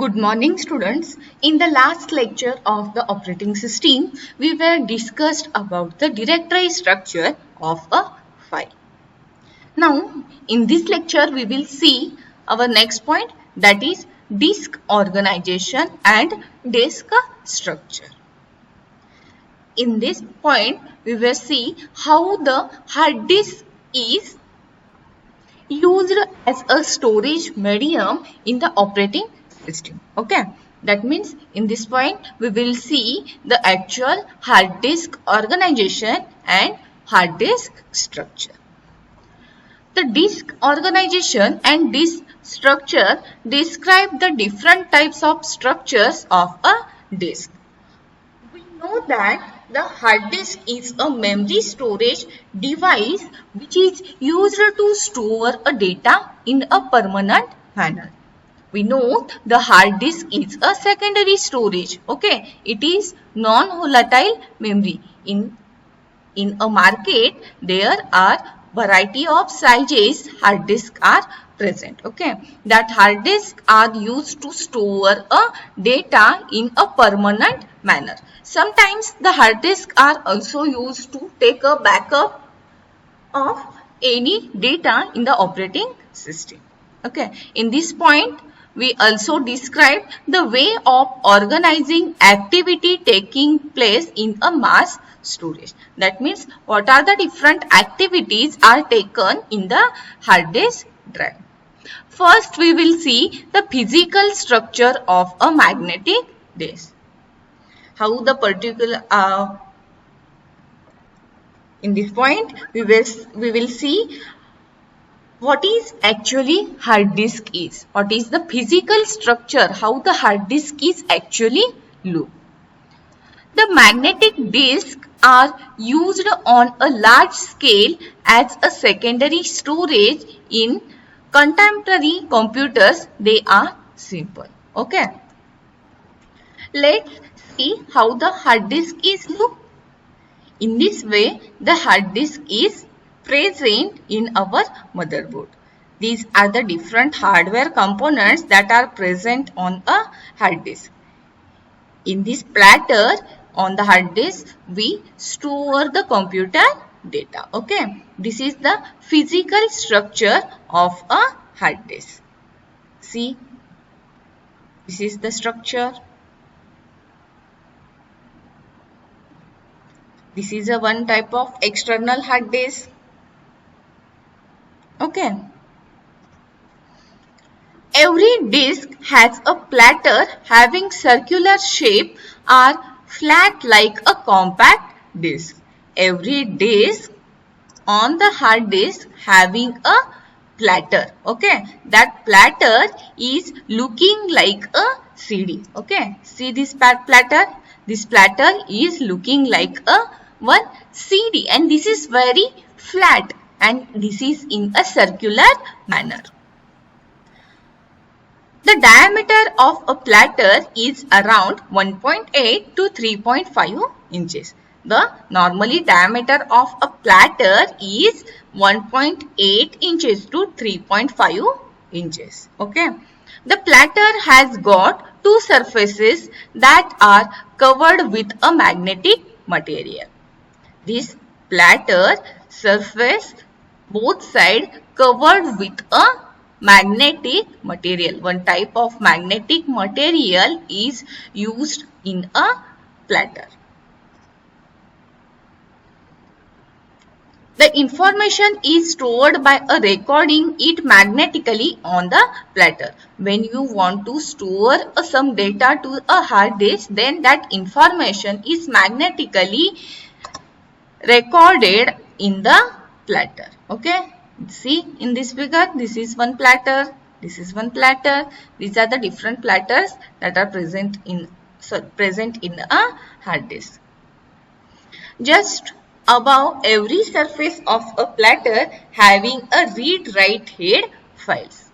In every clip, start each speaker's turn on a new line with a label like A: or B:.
A: Good morning students. In the last lecture of the operating system, we were discussed about the directory structure of a file. Now, in this lecture, we will see our next point, that is disk organization and disk structure. In this point, we will see how the hard disk is used as a storage medium in the operating system. Okay, that means in this point we will see the actual hard disk organization and hard disk structure. The disk organization and disk structure describe the different types of structures of a disk. We know that the hard disk is a memory storage device which is used to store a data in a permanent manner. We know the hard disk is a secondary storage. Okay, it is non-volatile memory. In a market, there are variety of sizes hard disk are present. Okay, that hard disk are used to store a data in a permanent manner. Sometimes the hard disk are also used to take a backup of any data in the operating system. Okay, in this point we also describe the way of organizing activity taking place in a mass storage. That means what are the different activities are taken in the hard disk drive. First, we will see the physical structure of a magnetic disk. How the particular in this point we will see what is actually hard disk is. What is the physical structure, how the hard disk is actually look. The magnetic disks are used on a large scale as a secondary storage. In contemporary computers, they are simple. Okay. Let's see how the hard disk is look. In this way, the hard disk is present in our motherboard. These are the different hardware components that are present on a hard disk. In this platter on the hard disk, we store the computer data. Okay, this is the physical structure of a hard disk. See, this is the structure. This is a one type of external hard disk. Okay. Every disk has a platter having circular shape or flat like a compact disk. Every disk on the hard disk having a platter. Okay. That platter is looking like a CD. Okay. See this platter? This platter is looking like a one CD, and this is very flat, and this is in a circular manner. The diameter of a platter is around 1.8 to 3.5 inches. The normally diameter of a platter is 1.8 inches to 3.5 inches. Okay. The platter has got two surfaces that are covered with a magnetic material. This platter surface both sides covered with a magnetic material. One type of magnetic material is used in a platter. The information is stored by a recording it magnetically on the platter. When you want to store some data to a hard disk, then that information is magnetically recorded in the platter. Okay. See in this figure, this is one platter, this is one platter. These are the different platters that are present in a hard disk. Just above every surface of a platter having a read-write head files.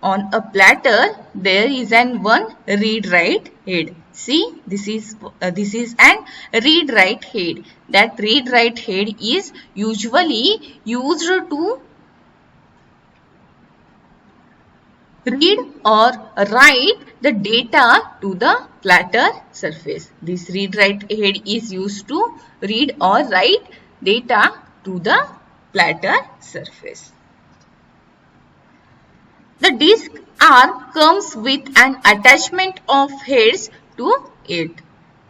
A: On a platter there is one read-write head. See, this is an read-write head. That read-write head is usually used to read or write the data to the platter surface. This read-write head is used to read or write data to the platter surface. The disk arm comes with an attachment of heads to it.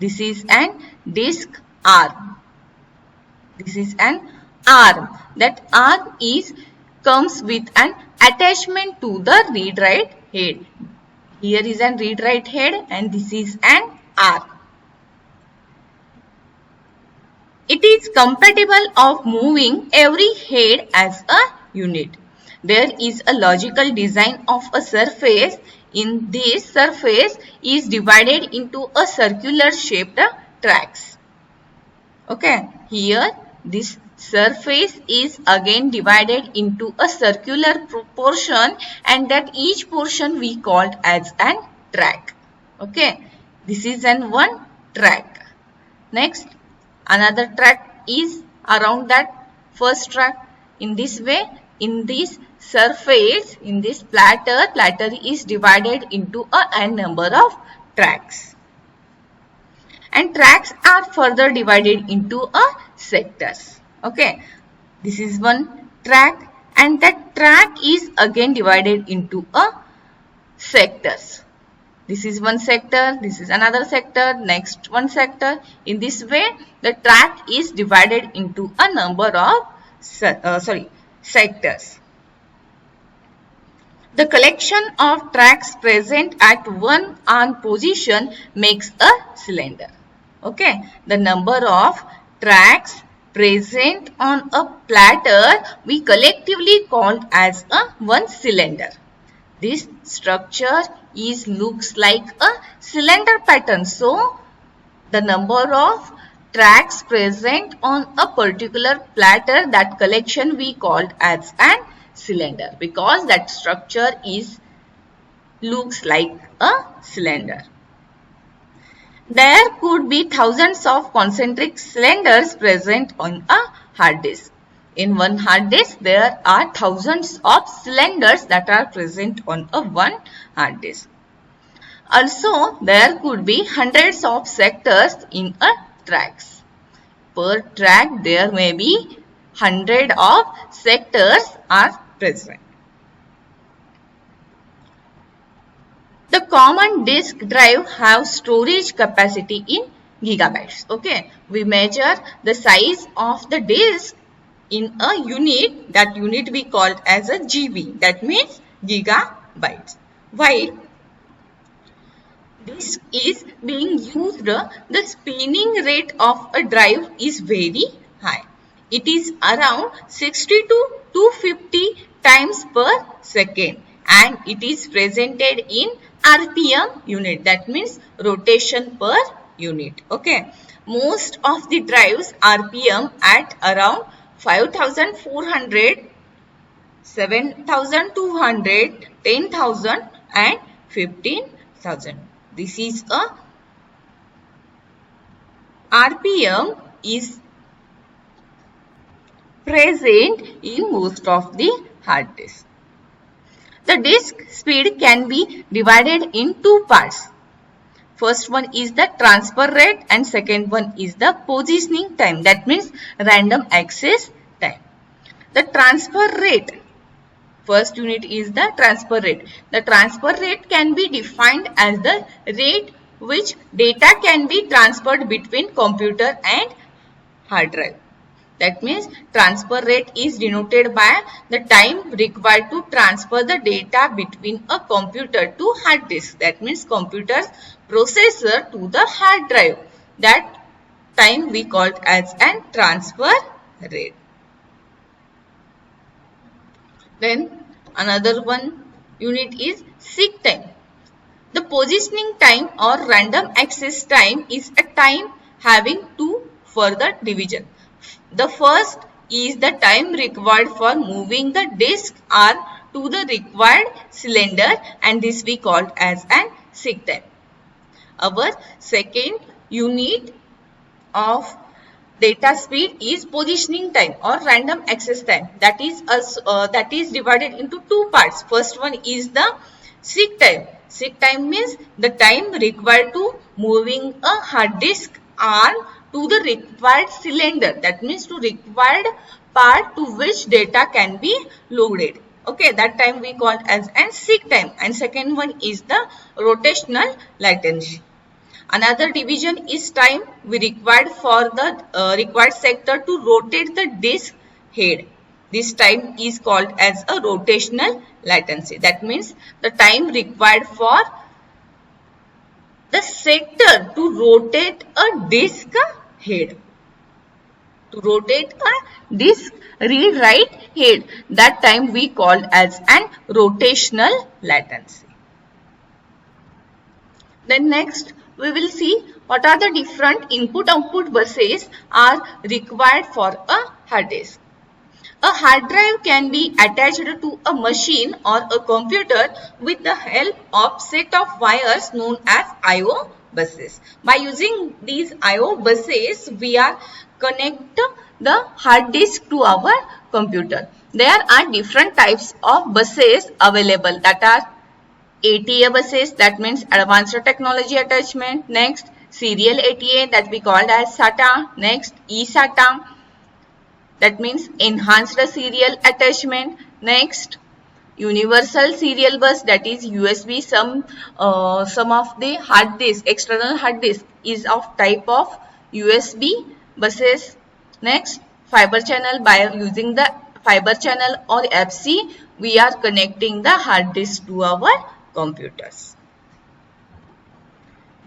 A: This is an disk arm. This is an arm. That arm comes with an attachment to the read-write head. Here is an read-write head and this is an arm. It is compatible of moving every head as a unit. There is a logical design of a surface. In this surface is divided into a circular shaped tracks. Okay, here this surface is again divided into a circular portion and that each portion we called as an track. Okay, this is an one track. Next, another track is around that first track. In this way, in this surface, in this platter is divided into n number of tracks. And tracks are further divided into sectors. Okay, this is one track and that track is again divided into sectors. This is one sector, this is another sector, next one sector. In this way, the track is divided into a number of sectors. The collection of tracks present at one arm position makes a cylinder. Okay, the number of tracks present on a platter we collectively called as a one cylinder. This structure looks like a cylinder pattern. So, the number of tracks present on a particular platter, that collection we called as an cylinder because that structure looks like a cylinder. There could be thousands of concentric cylinders present on a hard disk. In one hard disk, there are thousands of cylinders that are present on a one hard disk. Also, there could be hundreds of sectors in a tracks. Per track, there may be 100 of sectors are present. The common disk drive have storage capacity in gigabytes. Okay, we measure the size of the disk in a unit. That unit we called as a GB. That means gigabytes. While disk is being used, the spinning rate of a drive is very high. It is around 60 to 250 times per second and it is presented in RPM unit. That means rotation per unit. Okay. Most of the drives RPM at around 5,400, 7,200, 10,000 and 15,000. This is a RPM is present in most of the hard disks. The disk speed can be divided in two parts. First one is the transfer rate and second one is the positioning time. That means random access time. The transfer rate, first unit is the transfer rate. The transfer rate can be defined as the rate which data can be transferred between computer and hard drive. That means transfer rate is denoted by the time required to transfer the data between a computer to hard disk. That means computer's processor to the hard drive. That time we called as an transfer rate. Then another one unit is seek time. The positioning time or random access time is a time having two further division. The first is the time required for moving the disk arm to the required cylinder and this we called as an seek time. Our second unit of data speed is positioning time or random access time. That is divided into two parts. First one is the Seek time. Seek time means the time required to moving a hard disk arm to the required cylinder. That means to required part to which data can be loaded. Okay, that time we call as an seek time. And second one is the rotational latency. Another division is time we required for the required sector to rotate the disk head. This time is called as a rotational latency. That means the time required for the sector to rotate a disk head. To rotate a disk read-write head. That time we called as an rotational latency. Then next we will see what are the different input-output buses are required for a hard disk. A hard drive can be attached to a machine or a computer with the help of set of wires known as I/O buses. By using these I/O buses, we are connect the hard disk to our computer. There are different types of buses available, that are ATA buses, that means advanced technology attachment. Next, serial ATA, that we called as SATA. Next, eSATA, that means enhanced serial attachment. Next, universal serial bus, that is USB. Some of the hard disk, external hard disk is of type of USB buses. Next, fiber channel. By using the fiber channel or FC, we are connecting the hard disk to our computers.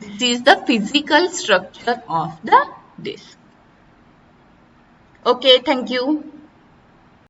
A: This is the physical structure of the disk. Okay, thank you.